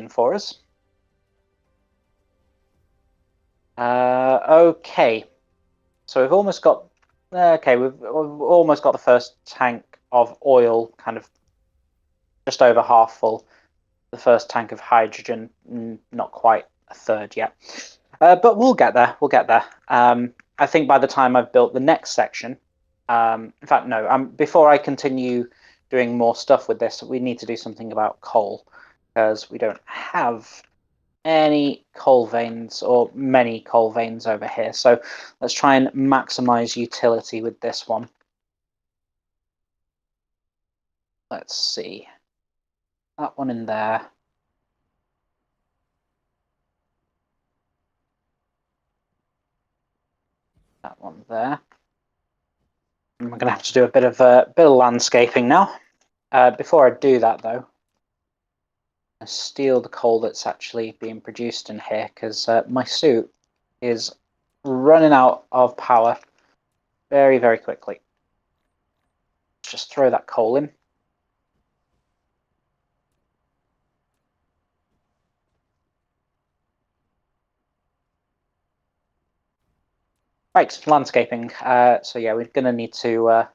for us. Okay, so we've almost got. Okay, we've almost got the first tank of oil, kind of just over half full. The first tank of hydrogen, not quite a third yet, but we'll get there. We'll get there. I think by the time I've built the next section, in fact, no. Before I continue doing more stuff with this, we need to do something about coal because we don't have any coal veins or many coal veins over here. So let's try and maximize utility with this one. Let's see. That one in there. That one there. I'm going to have to do a bit of landscaping now. Before I do that, though, I steal the coal that's actually being produced in here because my suit is running out of power very, very quickly. Let's just throw that coal in. Right, landscaping. So yeah, we're going to need to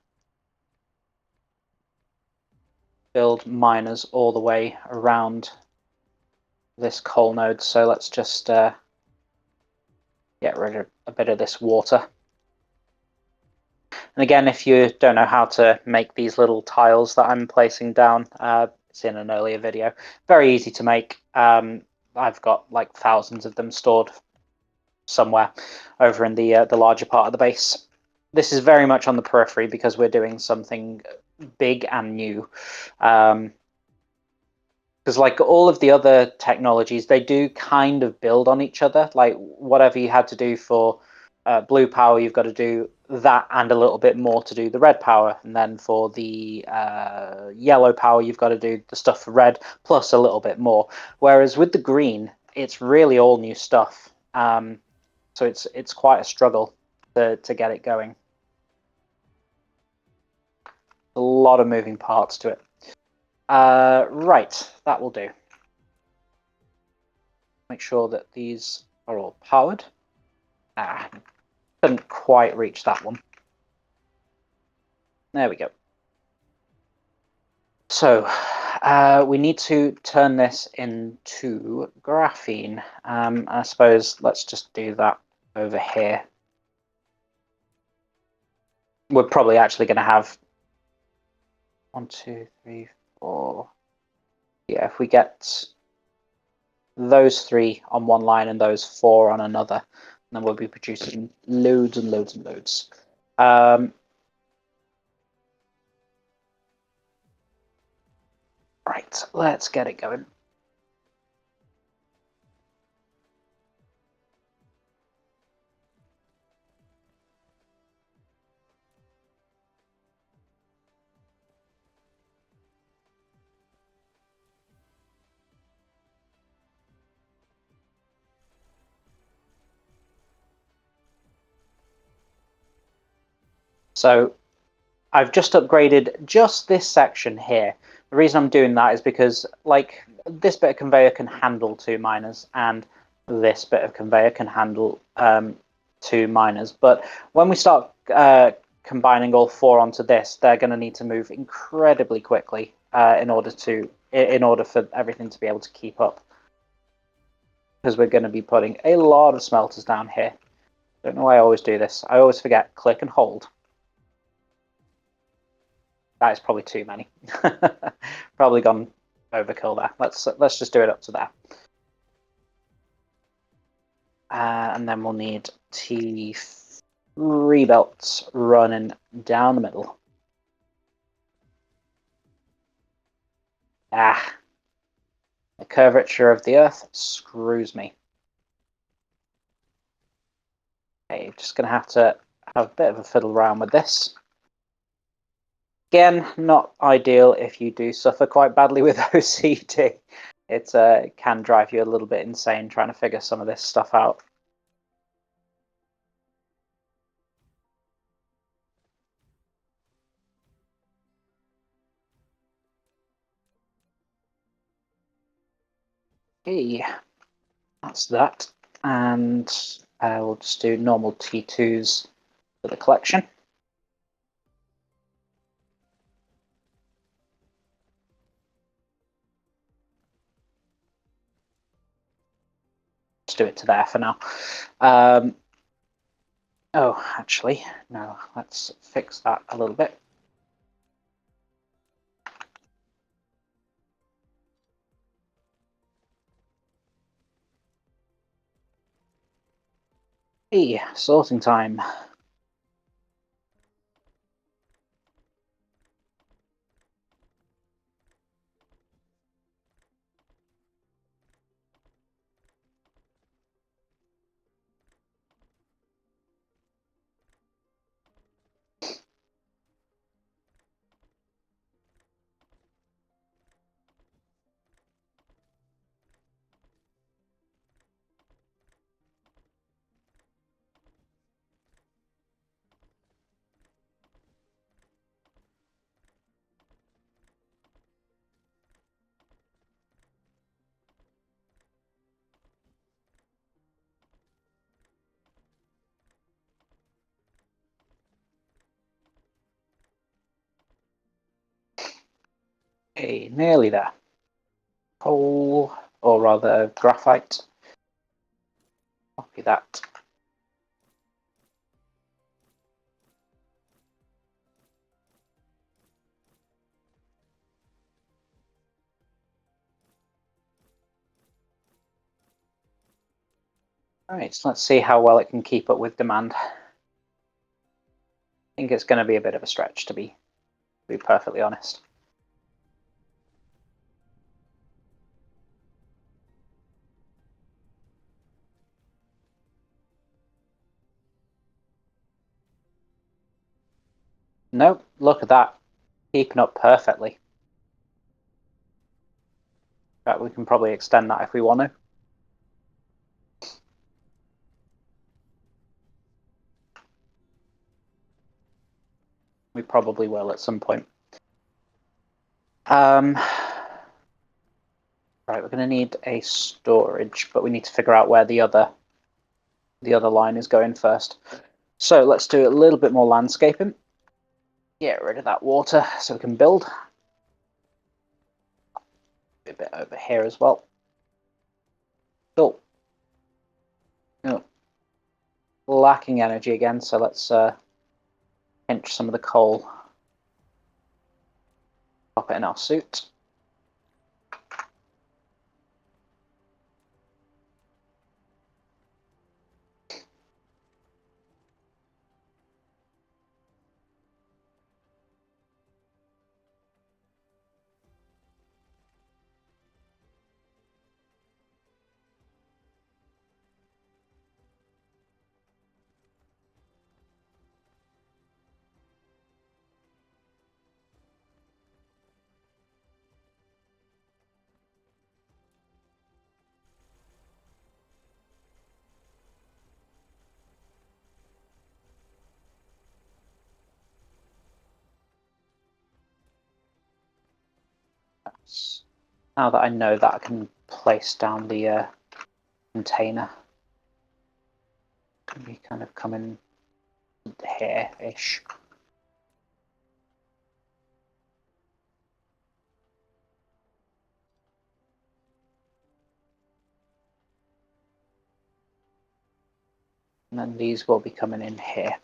build miners all the way around this coal node. So let's just get rid of a bit of this water. And again, if you don't know how to make these little tiles that I'm placing down, it's in an earlier video. Very easy to make. I've got like thousands of them stored somewhere over in the larger part of the base. This is very much on the periphery because we're doing something big and new. Because like all of the other technologies, they do kind of build on each other. Like whatever you had to do for blue power, you've got to do that and a little bit more to do the red power. And then for the yellow power, you've got to do the stuff for red plus a little bit more. Whereas with the green, it's really all new stuff. So it's quite a struggle to get it going. A lot of moving parts to it. Right, that will do. Make sure that these are all powered. Couldn't quite reach that one. There we go. So we need to turn this into graphene. I suppose let's just do that over here. We're probably actually going to have 1, 2, 3, 4. Yeah, if we get those 3 on one line and those 4 on another, then we'll be producing loads and loads and loads. Right, let's get it going. So I've just upgraded just this section here. The reason I'm doing that is because like this bit of conveyor can handle 2 miners and this bit of conveyor can handle 2 miners. But when we start combining all 4 onto this, they're going to need to move incredibly quickly in order for everything to be able to keep up. Because we're going to be putting a lot of smelters down here. Don't know why I always do this. I always forget click and hold. That is probably too many. Probably gone overkill there. Let's just do it up to there. And then we'll need T3 belts running down the middle. The curvature of the Earth screws me. Okay, just going to have a bit of a fiddle around with this. Again, not ideal if you do suffer quite badly with OCD. It can drive you a little bit insane trying to figure some of this stuff out. Okay, that's that. And we'll just do normal T2s for the collection. Just do it to there for now. Oh, actually, no, let's fix that a little bit. Hey, sorting time. Okay, nearly there. Coal, or rather graphite. Copy that. Alright, so let's see how well it can keep up with demand. I think it's going to be a bit of a stretch, to be perfectly honest. Nope, look at that. Keeping up perfectly. But we can probably extend that if we want to. We probably will at some point. Right, we're going to need a storage, but we need to figure out where the other line is going first. So let's do a little bit more landscaping. Get rid of that water so we can build. A bit over here as well. Cool. Oh, lacking energy again, so let's pinch some of the coal. Pop it in our suit. Now that I know that, I can place down the container. Can be kind of coming here-ish. And then these will be coming in here.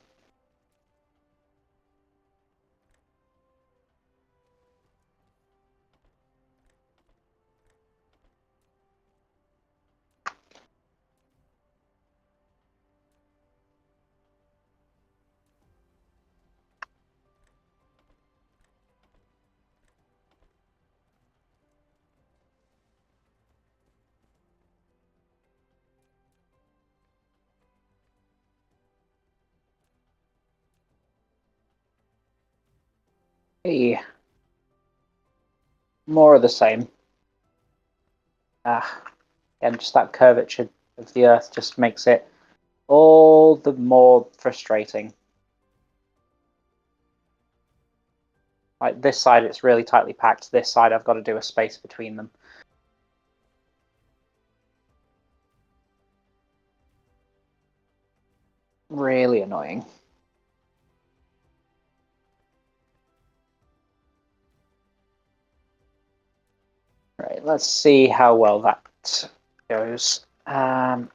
Hey, more of the same. And just that curvature of the Earth just makes it all the more frustrating. Like this side, it's really tightly packed. This side, I've got to do a space between them. Really annoying. Right, let's see how well that goes. Come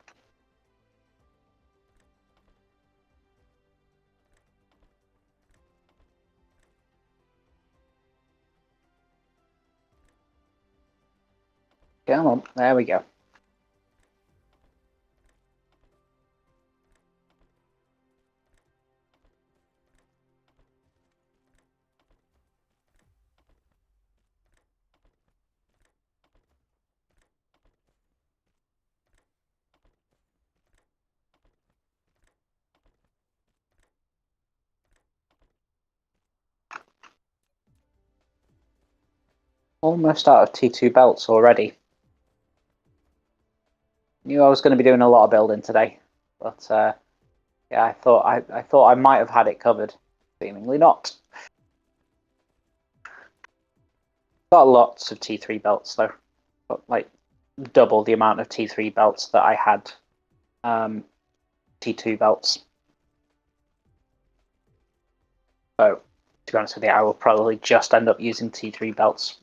on, there we go. Almost out of T2 belts already. Knew I was going to be doing a lot of building today, but yeah, I thought I might have had it covered. Seemingly not. Got lots of T3 belts though, but like double the amount of T3 belts that I had T2 belts. So to be honest with you, I will probably just end up using T3 belts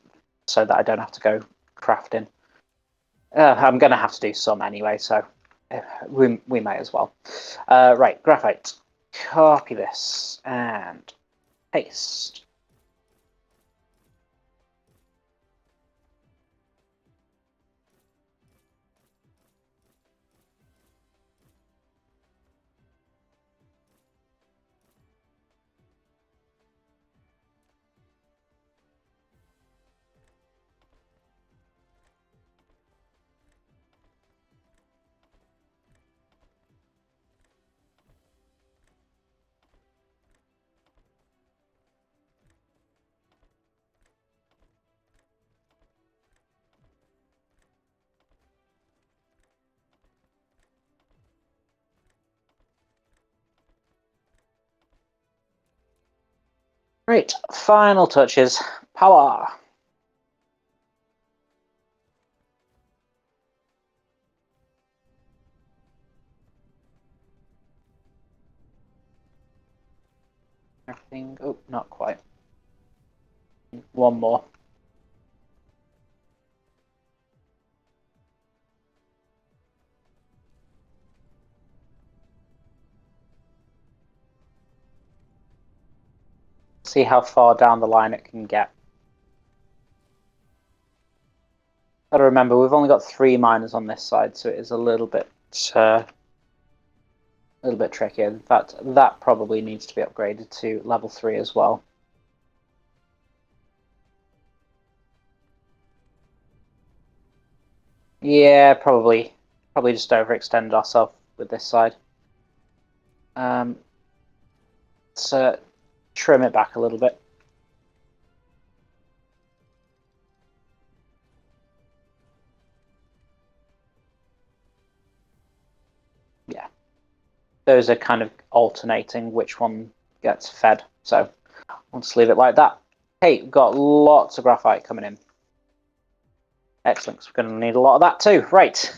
so that I don't have to go crafting. I'm going to have to do some anyway, so we may as well. Right, graphite. Copy this and paste. Right, final touches. Power. Everything. Oh, not quite. One more. See how far down the line it can get. Gotta remember, we've only got 3 miners on this side, so it is a little bit trickier. In fact, that probably needs to be upgraded to level 3 as well. Yeah, probably just overextend ourselves with this side. So trim it back a little bit. Yeah, those are kind of alternating which one gets fed. So I'll just leave it like that. Hey, we've got lots of graphite coming in. Excellent. So we're going to need a lot of that too. Right.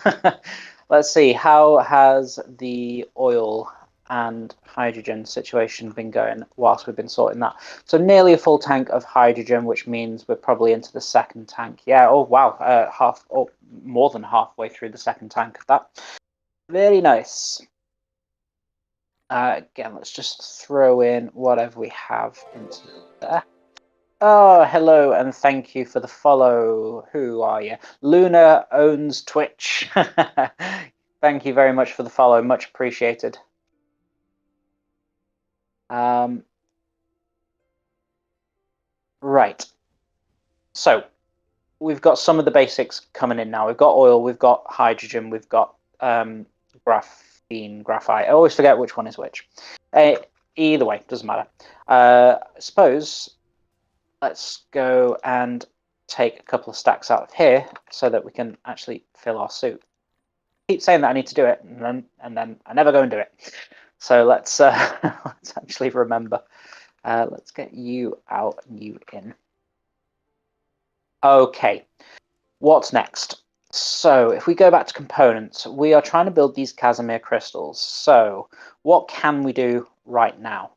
Let's see. How has the oil and hydrogen situation been going whilst we've been sorting that? So nearly a full tank of hydrogen, which means we're probably into the second tank. Yeah. Oh, wow. More than halfway through the second tank of that. Very nice. Again, let's just throw in whatever we have into there. Oh, hello, and thank you for the follow. Who are you? Luna owns Twitch. Thank you very much for the follow. Much appreciated. Right. So we've got some of the basics coming in now. We've got oil, we've got hydrogen, we've got graphene, graphite. I always forget which one is which. Either way, doesn't matter. I suppose let's go and take a couple of stacks out of here so that we can actually fill our suit. I keep saying that I need to do it, and then I never go and do it. So let's let's actually remember. Let's get you out and you in. Okay, what's next? So if we go back to components, we are trying to build these Casimir crystals. So what can we do right now?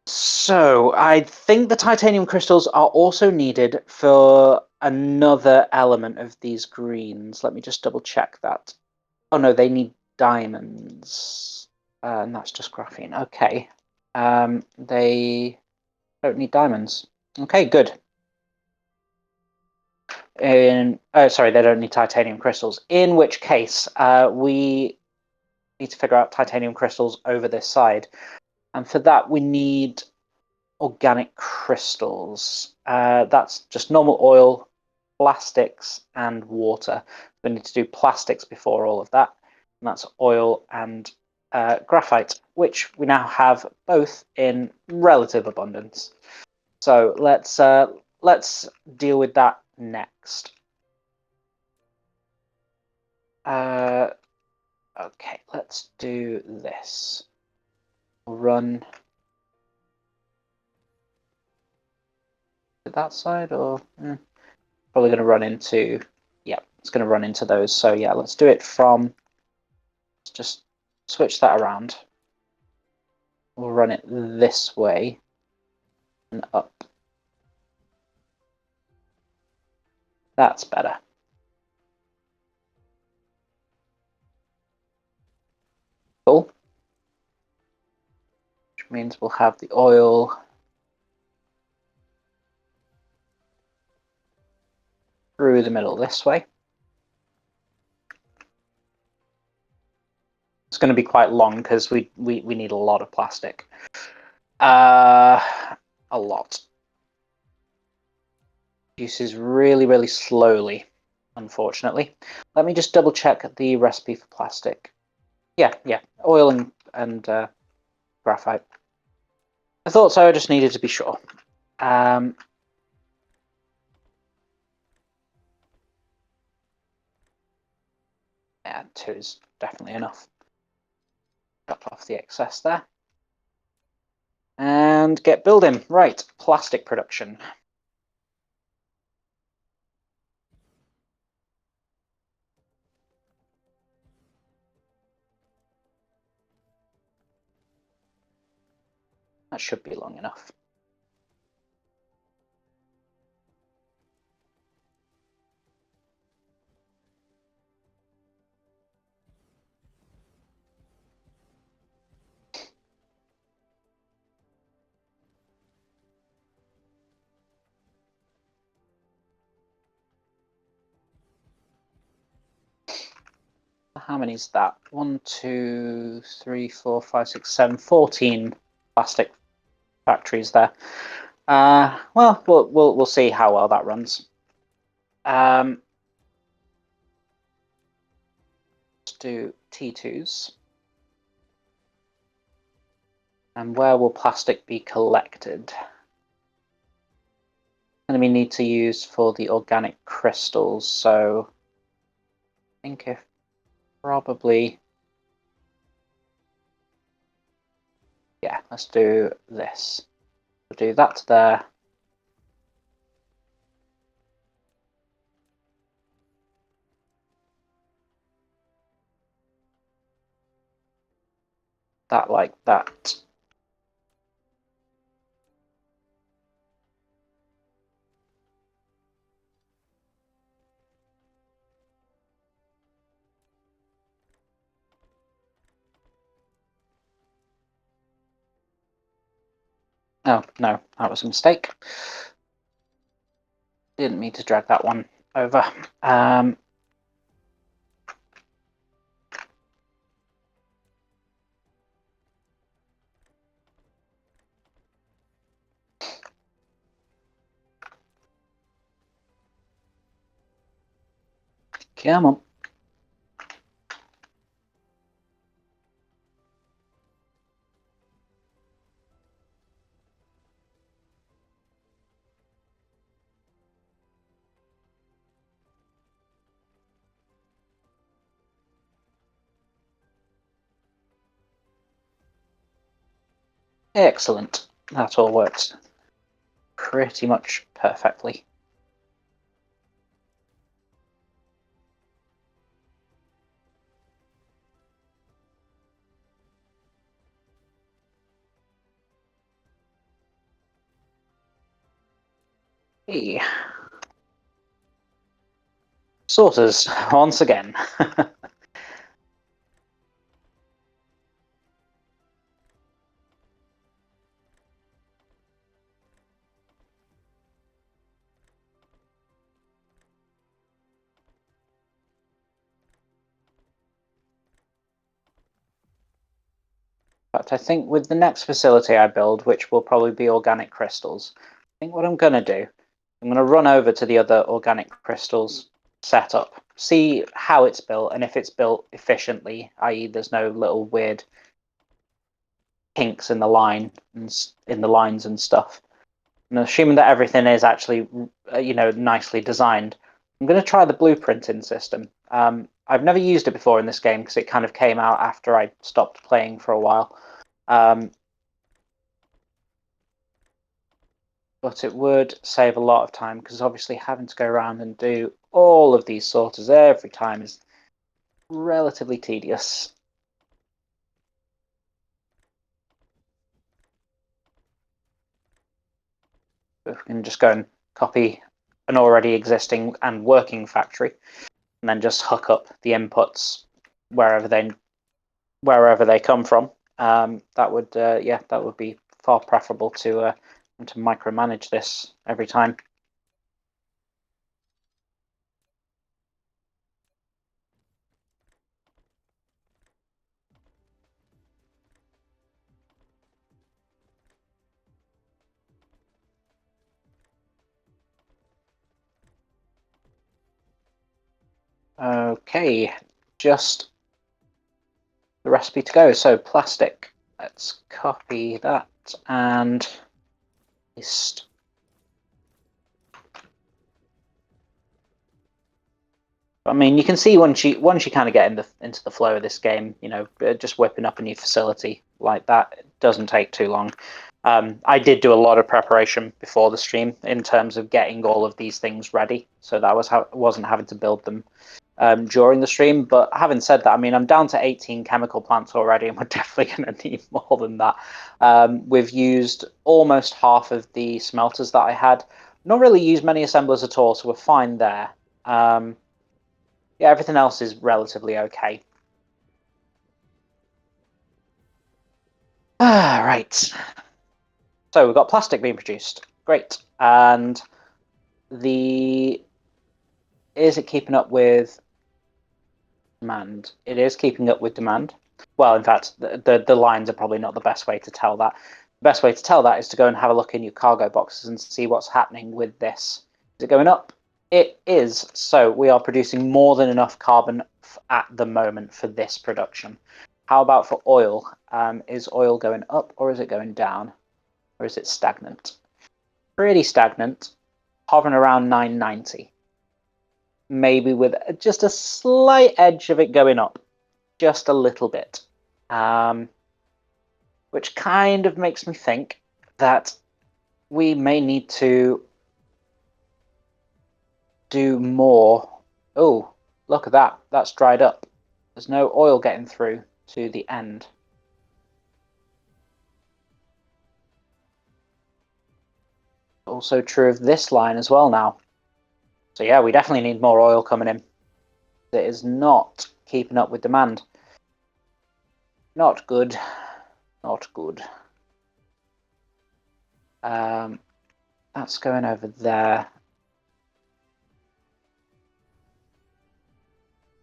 So I think the titanium crystals are also needed for another element of these greens. Let me just double check that. Oh no, they need diamonds. And that's just graphene. Okay. They don't need diamonds. Okay, good. Sorry, they don't need titanium crystals. In which case, we need to figure out titanium crystals over this side. And for that, we need organic crystals. That's just normal oil, plastics, and water. We need to do plastics before all of that. And that's oil and graphite, which we now have both in relative abundance. So let's deal with that next. Okay, let's do this. Run to that side, or probably going to run into, yeah, it's going to run into those. So yeah, let's do it from, let's just switch that around. We'll run it this way and up. That's better. Cool. Which means we'll have the oil through the middle this way. It's going to be quite long because we need a lot of plastic. A lot. Uses really, really slowly, unfortunately. Let me just double check the recipe for plastic. Yeah, oil and graphite. I thought so, I just needed to be sure. Yeah, 2 is definitely enough. Cut off the excess there. And get building. Right, plastic production. That should be long enough. How many is that? 1, 2, 3, 4, 5, 6, 7, 14 plastic factories there. Well, we'll see how well that runs. Let's do T2s. And where will plastic be collected? And we need to use for the organic crystals. So I think if probably, yeah, let's do this. We'll do that there. That like that. Oh, no, that was a mistake. Didn't mean to drag that one over. Come on. Excellent. That all works pretty much perfectly. Hey. Sorters, once again. But I think with the next facility I build, which will probably be organic crystals, I think what I'm going to do, I'm going to run over to the other organic crystals setup, see how it's built, and if it's built efficiently, i.e. there's no little weird kinks in the line and in the lines and stuff. And assuming that everything is actually, nicely designed, I'm going to try the blueprinting system. I've never used it before in this game because it kind of came out after I stopped playing for a while. But it would save a lot of time because obviously having to go around and do all of these sorters every time is relatively tedious. If we can just go and copy an already existing and working factory and then just hook up the inputs wherever they come from, that would be far preferable to micromanage this every time. Okay, just the recipe to go. So plastic. Let's copy that and paste. I mean, you can see once you kind of get into the flow of this game, just whipping up a new facility like that doesn't take too long. I did do a lot of preparation before the stream in terms of getting all of these things ready, so that wasn't having to build them during the stream. But having said that, I mean, I'm down to 18 chemical plants already, and we're definitely going to need more than that. We've used almost half of the smelters that I had. Not really used many assemblers at all, so we're fine there. Yeah, everything else is relatively okay. Right. So we've got plastic being produced. Great. And is it keeping up with demand? It is keeping up with demand. Well, in fact, the lines are probably not the best way to tell that. The best way to tell that is to go and have a look in your cargo boxes and see what's happening with this. Is it going up? It is. So we are producing more than enough carbon at the moment for this production. How about for oil? Is oil going up or is it going down? Or is it stagnant? Pretty stagnant, hovering around 990. Maybe with just a slight edge of it going up, just a little bit. Which kind of makes me think that we may need to do more. Oh, look at that. That's dried up. There's no oil getting through to the end. Also true of this line as well now. So yeah, we definitely need more oil coming in. It is not keeping up with demand. Not good. Not good. That's going over there.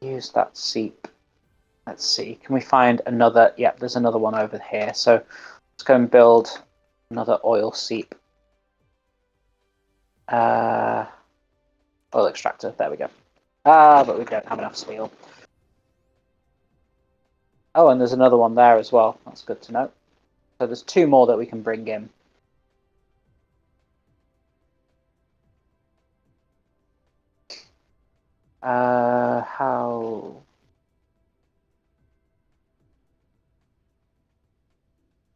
Use that seep. Let's see. Can we find another? Yeah, there's another one over here. So let's go and build another oil seep. Oil extractor. There we go. But we don't have enough steel. Oh, and there's another one there as well. That's good to know. So there's two more that we can bring in. How?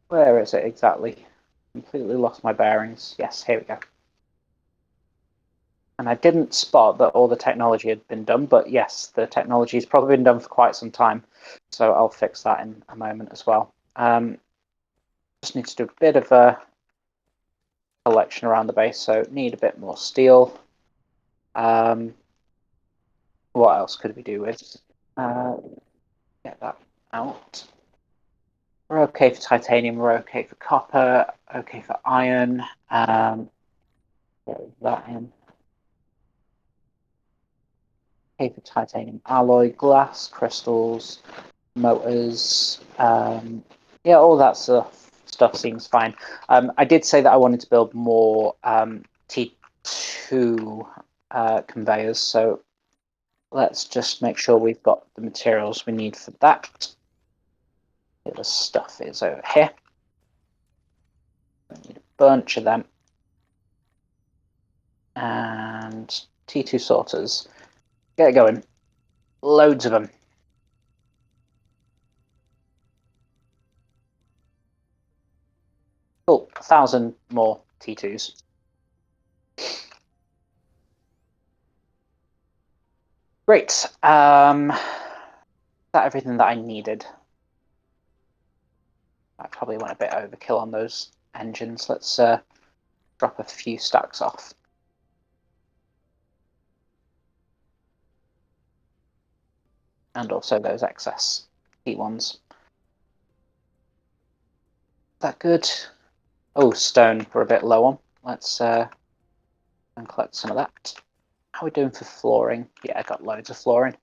Where is it exactly? Completely lost my bearings. Yes, here we go. And I didn't spot that all the technology had been done, but yes, the technology has probably been done for quite some time. So I'll fix that in a moment as well. Just need to do a bit of collection around the base, so need a bit more steel. What else could we do with? Get that out. We're okay for titanium, we're okay for copper, okay for iron. Get that in. Okay for titanium alloy, glass, crystals, motors. Yeah, all that stuff seems fine. I did say that I wanted to build more T2 conveyors, so let's just make sure we've got the materials we need for that. The stuff is over here. I need a bunch of them. And T2 sorters. Get it going. Loads of them. Cool. 1,000 more T2s. Great. Is that everything that I needed? I probably went a bit overkill on those engines. Let's drop a few stacks off. And also those excess T1s. Is that good? Oh, stone we're a bit low on. Let's and collect some of that. How are we doing for flooring? Yeah, I got loads of flooring.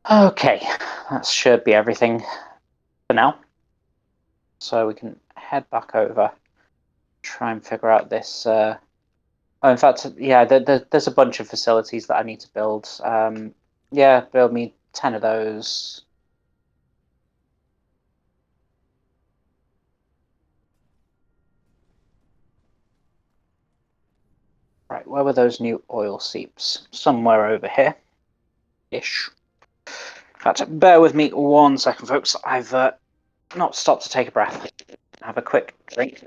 Okay, that should be everything for now. So we can head back over, try and figure out this. Oh, in fact, yeah, there's a bunch of facilities that I need to build. Yeah, build me 10 of those. Right, where were those new oil seeps? Somewhere over here. Ish. In fact, bear with me 1 second, folks. I've not stopped to take a breath. Have a quick drink.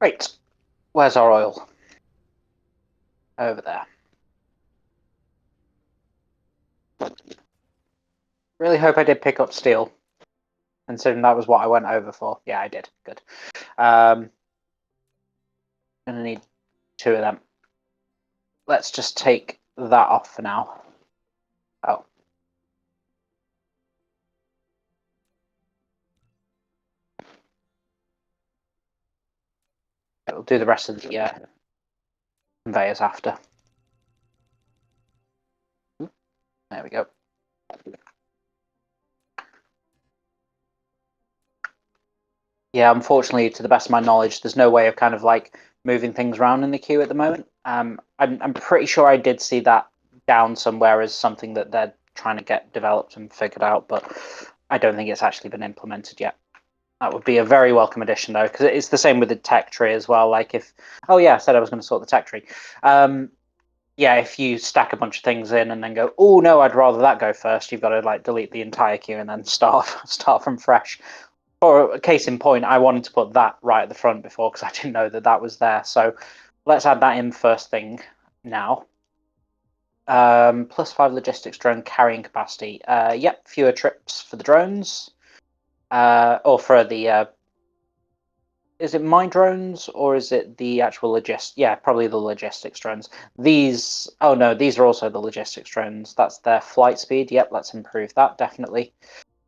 Right, where's our oil? Over there. Really hope I did pick up steel, considering that was what I went over for. Yeah, I did. Good. Gonna need 2 of them. Let's just take that off for now. Oh. We'll do the rest of the conveyors after. There we go. Yeah, unfortunately, to the best of my knowledge, there's no way of kind of like moving things around in the queue at the moment. I'm pretty sure I did see that down somewhere as something that they're trying to get developed and figured out, but I don't think it's actually been implemented yet. That would be a very welcome addition, though, because it's the same with the tech tree as well. Like if, oh yeah, I said I was going to sort the tech tree. Yeah, if you stack a bunch of things in and then go, oh no, I'd rather that go first, you've got to like delete the entire queue and then start from fresh. For a case in point, I wanted to put that right at the front before because I didn't know that that was there. So let's add that in first thing now. +5 logistics drone carrying capacity. Yep, fewer trips for the drones. Or for the is it my drones or is it the actual logistics? Yeah, probably the logistics drones. These, oh no, these are also the logistics drones. That's their flight speed. Yep, let's improve that, definitely.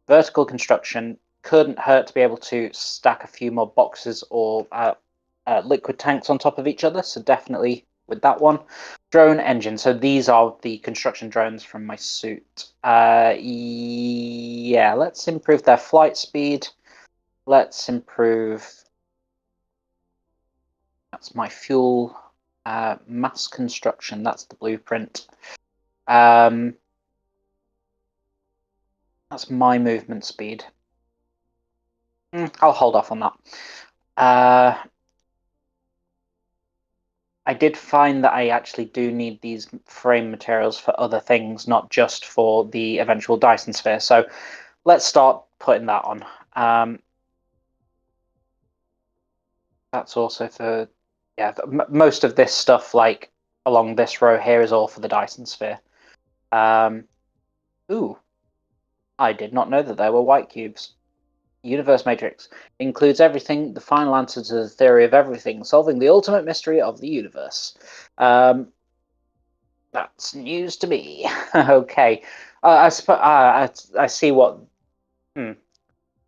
Vertical construction, couldn't hurt to be able to stack a few more boxes or liquid tanks on top of each other. So definitely with that one. Drone engine. So these are the construction drones from my suit. Yeah, let's improve their flight speed. Let's improve. That's my fuel. Mass construction. That's the blueprint. That's my movement speed. I'll hold off on that. I did find that I actually do need these frame materials for other things, not just for the eventual Dyson sphere. So let's start putting that on. That's also for, yeah, most of this stuff, like along this row here, is all for the Dyson sphere. Ooh, I did not know that there were white cubes. Universe matrix includes everything, the final answer to the theory of everything, solving the ultimate mystery of the universe. That's news to me. Okay, I see what.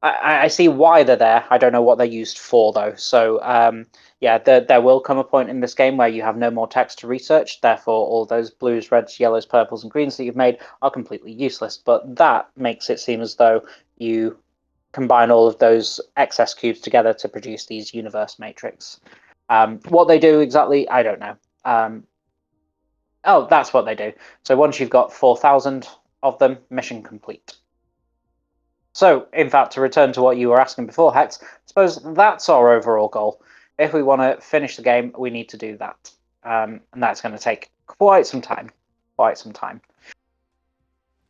I see why they're there. I don't know what they're used for though. So yeah, there will come a point in this game where you have no more text to research. Therefore, all those blues, reds, yellows, purples, and greens that you've made are completely useless. But that makes it seem as though you combine all of those excess cubes together to produce these universe matrix. What they do exactly, I don't know. Oh, that's what they do. So once you've got 4,000 of them, mission complete. So, in fact, to return to what you were asking before, Hex, I suppose that's our overall goal. If we want to finish the game, we need to do that. And that's going to take quite some time.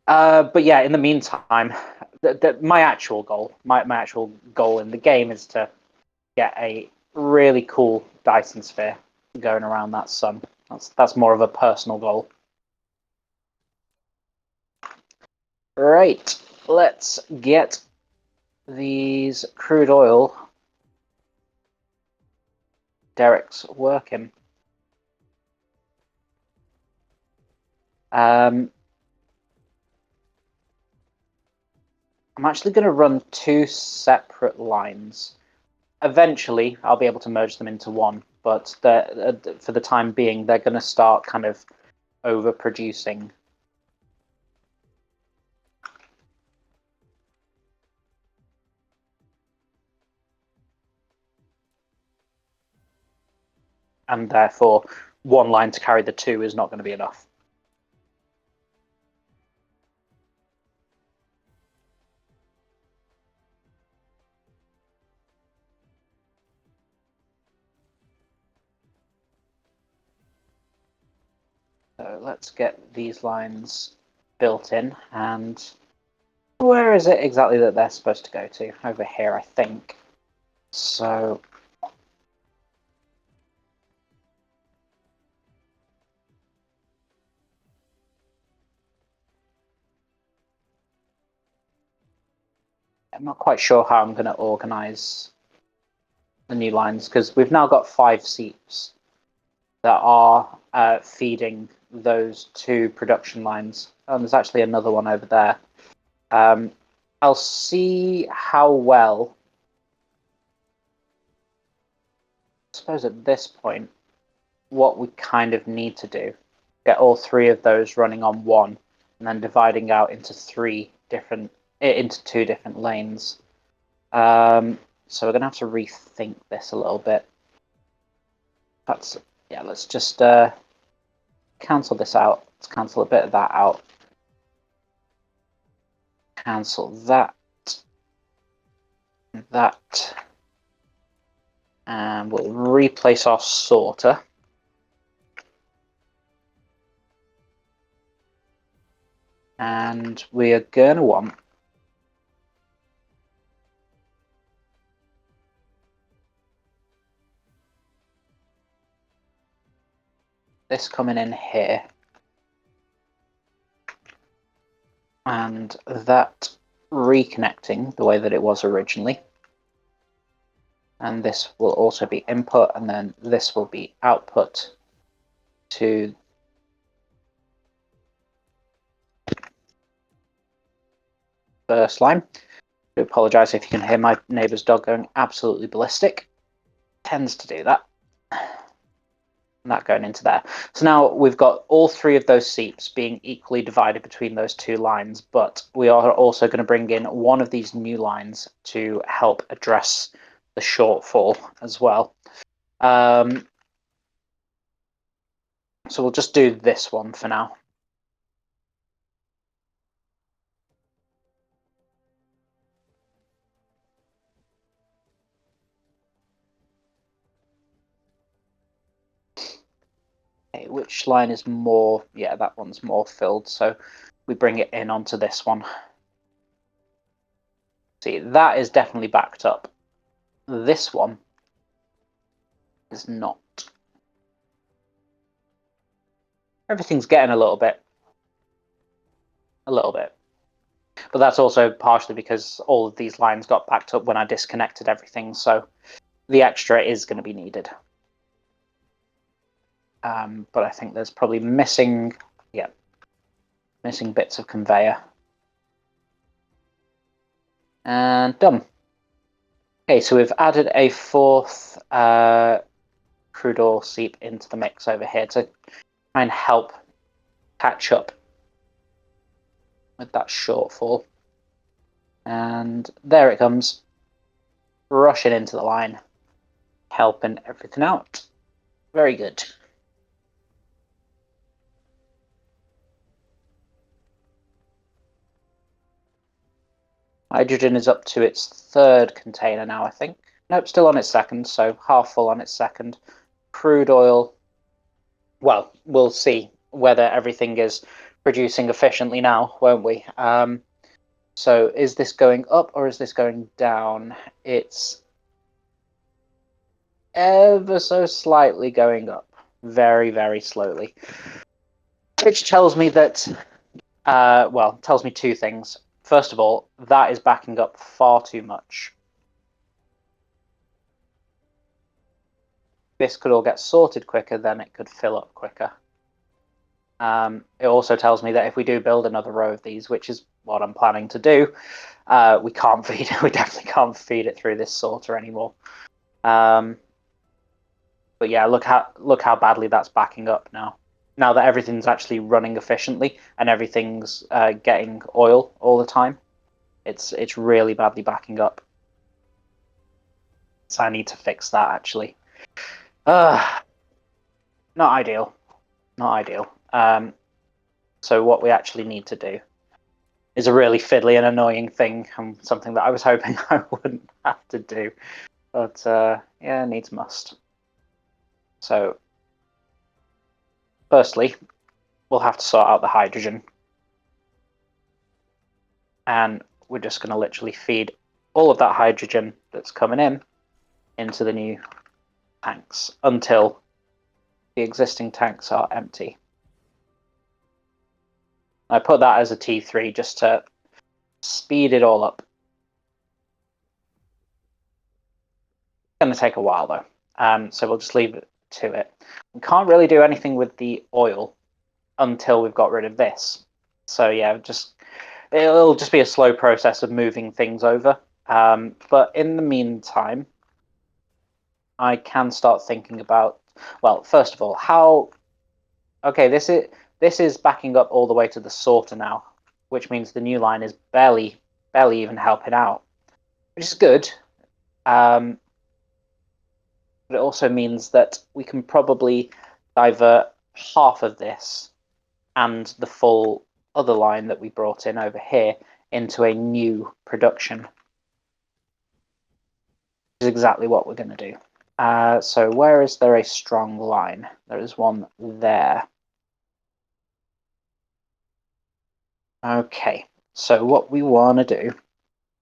But yeah, in the meantime, my actual goal in the game is to get a really cool Dyson sphere going around that sun. That's more of a personal goal. Right, let's get these crude oil derricks working. I'm actually going to run two separate lines. Eventually, I'll be able to merge them into one, but for the time being, they're going to start kind of overproducing. And therefore, one line to carry the two is not going to be enough. So let's get these lines built in. And where is it exactly that they're supposed to go to? Over here, I think. So I'm not quite sure how I'm going to organize the new lines because we've now got 5 seeps that are feeding those 2 production lines. And there's actually another one over there. I'll see how well. I suppose at this point, what we kind of need to do, get all 3 of those running on one, and then dividing out into 2 different lanes. So we're gonna have to rethink this a little bit. Let's just cancel this out. Let's cancel a bit of that out. Cancel that. That. And we'll replace our sorter. And we are going to want this coming in here. And that reconnecting the way that it was originally. And this will also be input, and then this will be output to first line. I apologise if you can hear my neighbour's dog going absolutely ballistic. Tends to do that. And that going into there. So now we've got all three of those seeps being equally divided between those two lines, but we are also going to bring in one of these new lines to help address the shortfall as well. So we'll just do this one for now. Okay, which line is more? Yeah, that one's more filled. So we bring it in onto this one. See, that is definitely backed up. This one is not. Everything's getting a little bit. But that's also partially because all of these lines got backed up when I disconnected everything. So the extra is going to be needed. But I think there's probably missing bits of conveyor. And done. Okay, so we've added a fourth crude oil seep into the mix over here to try and help catch up with that shortfall. And there it comes, rushing into the line, helping everything out. Very good. Hydrogen is up to its third container now, I think. Nope, still on its second, so half full on its second. Crude oil, well, we'll see whether everything is producing efficiently now, won't we? So is this going up or is this going down? It's ever so slightly going up, very, very slowly. Which tells me that, tells me two things. First of all, that is backing up far too much. This could all get sorted quicker, then it could fill up quicker. It also tells me that if we do build another row of these, which is what I'm planning to do, we can't feed it. We definitely can't feed it through this sorter anymore. But yeah, look how badly that's backing up now. Now that everything's actually running efficiently and everything's getting oil all the time, it's really badly backing up. So I need to fix that actually. Not ideal. Not ideal. So what we actually need to do is a really fiddly and annoying thing, and something that I was hoping I wouldn't have to do. But yeah, needs must. So firstly, we'll have to sort out the hydrogen. And we're just going to literally feed all of that hydrogen that's coming in into the new tanks until the existing tanks are empty. I put that as a T3 just to speed it all up. It's going to take a while though, so we'll just leave it to it. We can't really do anything with the oil until we've got rid of this. So yeah, it'll just be a slow process of moving things over. But in the meantime, I can start thinking about, well, first of all, okay, this is backing up all the way to the sorter now, which means the new line is barely even helping out, which is good. But it also means that we can probably divert half of this and the full other line that we brought in over here into a new production, which is exactly what we're going to do. So where is there a strong line? There is one there. Okay, so what we want to do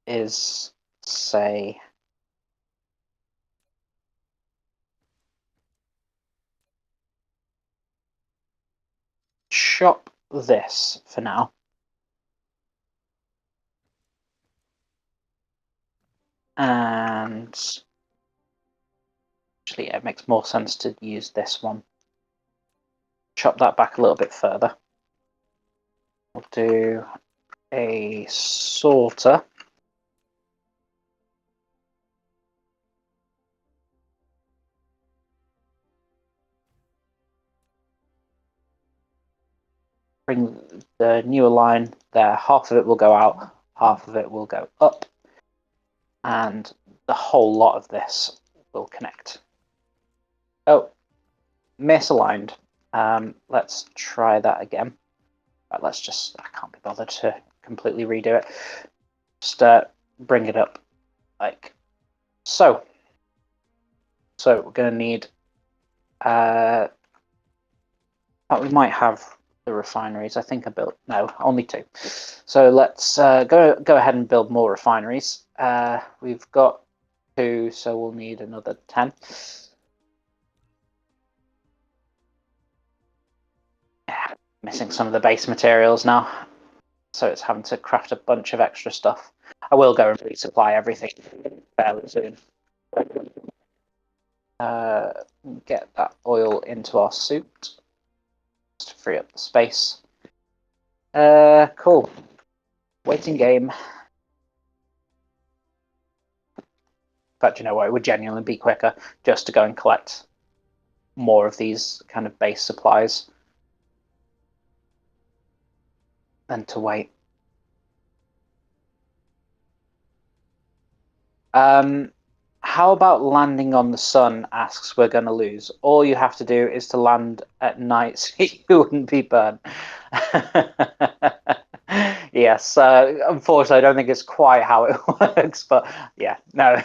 is say chop this for now. And actually, yeah, it makes more sense to use this one. Chop that back a little bit further. We'll do a sorter bring the newer line there. Half of it will go out, half of it will go up, and the whole lot of this will connect. Oh, misaligned. Let's try that again. Let's just, I can't be bothered to completely redo it. Just bring it up like so. So we're going to need, we might have the refineries. I think I built, no, only 2. So let's go ahead and build more refineries. We've got 2, so we'll need another 10. Missing some of the base materials now, so it's having to craft a bunch of extra stuff. I will go and resupply everything fairly soon. Get that oil into our suit just to free up the space. Cool. Waiting game. But you know what? It would genuinely be quicker just to go and collect more of these kind of base supplies than to wait. How about landing on the sun? Asks We're Gonna Lose. All you have to do is to land at night so you wouldn't be burned. Yes, unfortunately, I don't think it's quite how it works, but yeah, no.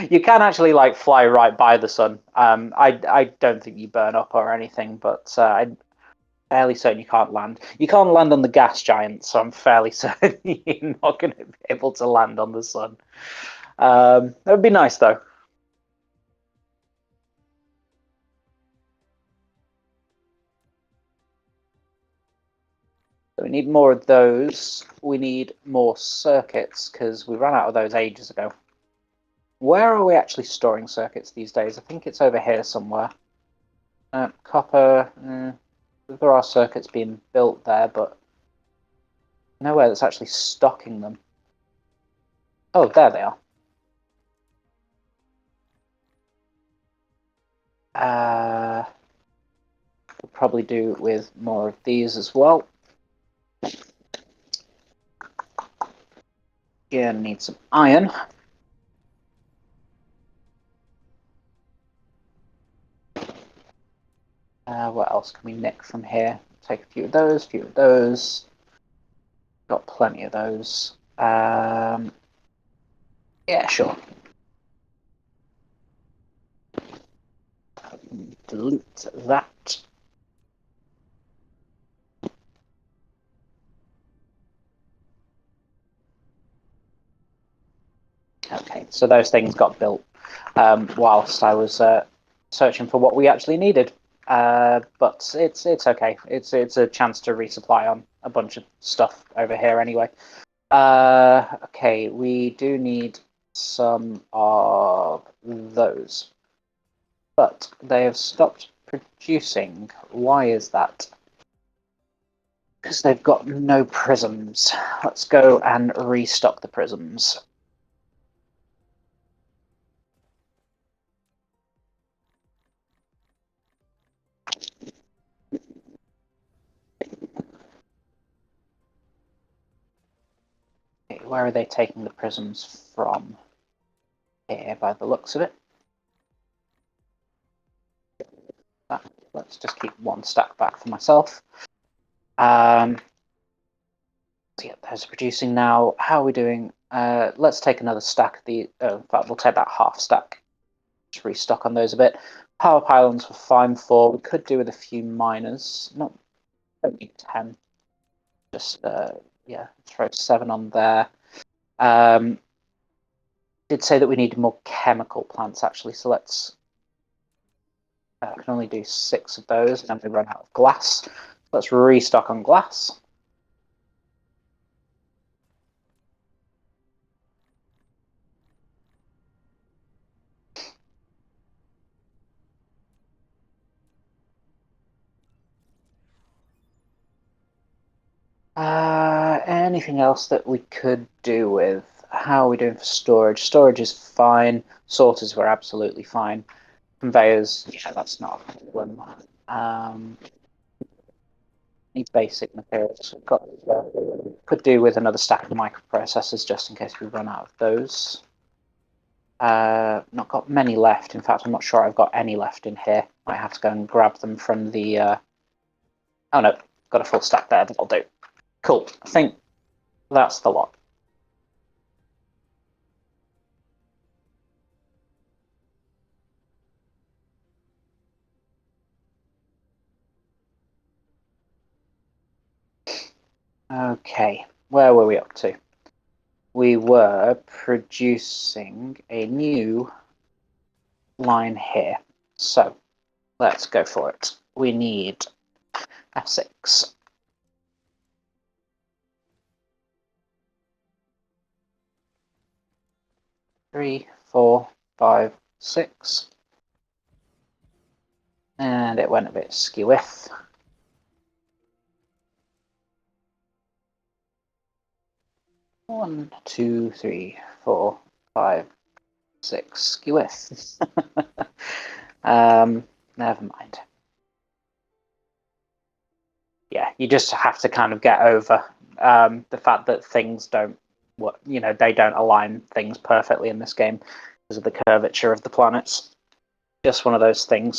You can actually like fly right by the sun. I don't think you burn up or anything, but I'm fairly certain you can't land. You can't land on the gas giant, so I'm fairly certain you're not going to be able to land on the sun. That would be nice, though. So we need more of those. We need more circuits, because we ran out of those ages ago. Where are we actually storing circuits these days? I think it's over here somewhere. Copper. There are circuits being built there, but nowhere that's actually stocking them. Oh, there they are. We'll probably do with more of these as well. Yeah, need some iron. What else can we nick from here? Take a few of those, Got plenty of those. Yeah, sure. Delete that. Okay, so those things got built whilst I was searching for what we actually needed. But it's okay. It's a chance to resupply on a bunch of stuff over here anyway. Okay, we do need some of those, but they have stopped producing. Why is that? Because they've got no prisms. Let's go and restock the prisms. Okay, where are they taking the prisms from? Here, by the looks of it. Let's just keep 1 stack back for myself. So yeah, those are producing now. How are we doing? Let's take another stack of the. In fact, we'll take that half stack. Just restock on those a bit. Power pylons for fine for. We could do with a few miners. Not don't need 10. Just yeah, throw 7 on there. Did say that we needed more chemical plants actually, so let's. I can only do 6 of those, and then we run out of glass. Let's restock on glass. Anything else that we could do with? How are we doing for storage? Storage is fine. Sorters were absolutely fine. Conveyors, yeah, that's not a problem. Any basic materials we've got. Could do with another stack of microprocessors just in case we run out of those. Not got many left. In fact, I'm not sure I've got any left in here. Might have to go and grab them from the... Oh no, got a full stack there. That'll do. Cool. I think that's the lot. Okay, where were we up to? We were producing a new line here. So let's go for it. We need F6. Three, four, five, six. And it went a bit skew-with. One, two, three, four, five, six. Skew-with. Never mind. Yeah, you just have to kind of get over the fact that things don't, they don't align things perfectly in this game because of the curvature of the planets. Just one of those things.